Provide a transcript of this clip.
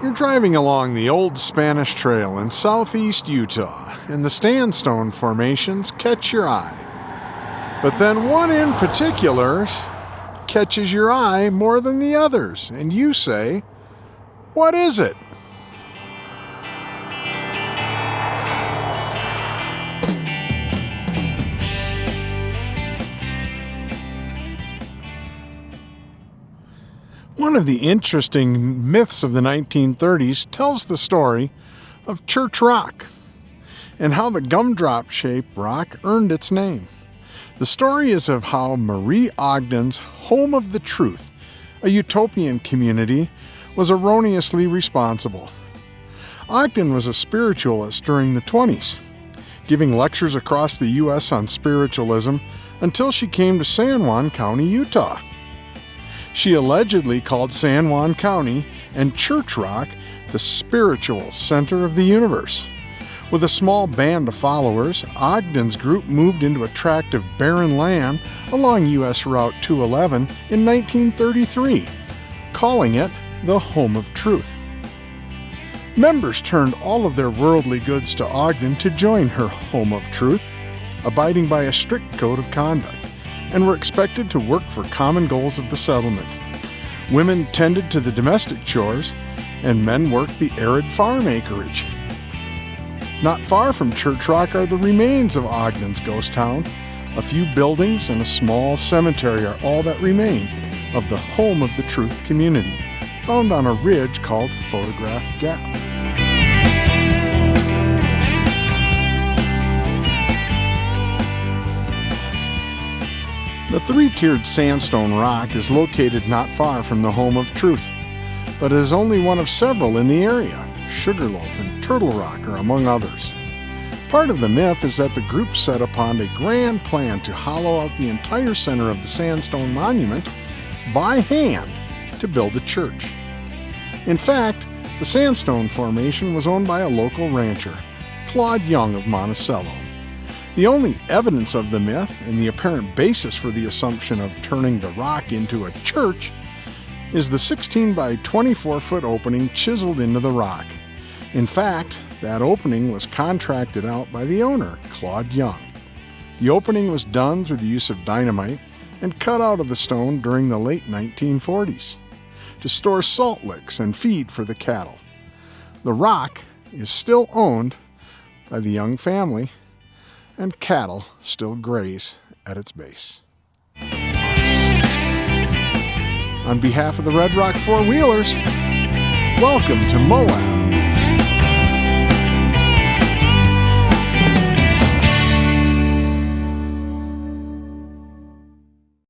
You're driving along the old Spanish Trail in southeast Utah, and the sandstone formations catch your eye. But then one in particular catches your eye more than the others, and you say, "What is it?" One of the interesting myths of the 1930s tells the story of Church Rock and how the gumdrop-shaped rock earned its name. The story is of how Marie Ogden's Home of the Truth, a utopian community, was erroneously responsible. Ogden was a spiritualist during the 20s, giving lectures across the U.S. on spiritualism until she came to San Juan County, Utah. She allegedly called San Juan County and Church Rock the spiritual center of the universe. With a small band of followers, Ogden's group moved into a tract of barren land along U.S. Route 211 in 1933, calling it the Home of Truth. Members turned all of their worldly goods to Ogden to join her Home of Truth, abiding by a strict code of conduct, and were expected to work for common goals of the settlement. Women tended to the domestic chores, and men worked the arid farm acreage. Not far from Church Rock are the remains of Ogden's ghost town. A few buildings and a small cemetery are all that remain of the Home of the Truth community, found on a ridge called Photograph Gap. The three-tiered sandstone rock is located not far from the Home of Truth, but is only one of several in the area. Sugarloaf and Turtle Rock are among others. Part of the myth is that the group set upon a grand plan to hollow out the entire center of the sandstone monument by hand to build a church. In fact, the sandstone formation was owned by a local rancher, Claude Young of Monticello. The only evidence of the myth and the apparent basis for the assumption of turning the rock into a church is the 16 by 24 foot opening chiseled into the rock. In fact, that opening was contracted out by the owner, Claude Young. The opening was done through the use of dynamite and cut out of the stone during the late 1940s to store salt licks and feed for the cattle. The rock is still owned by the Young family, and cattle still graze at its base. On behalf of the Red Rock Four-Wheelers, welcome to Moab.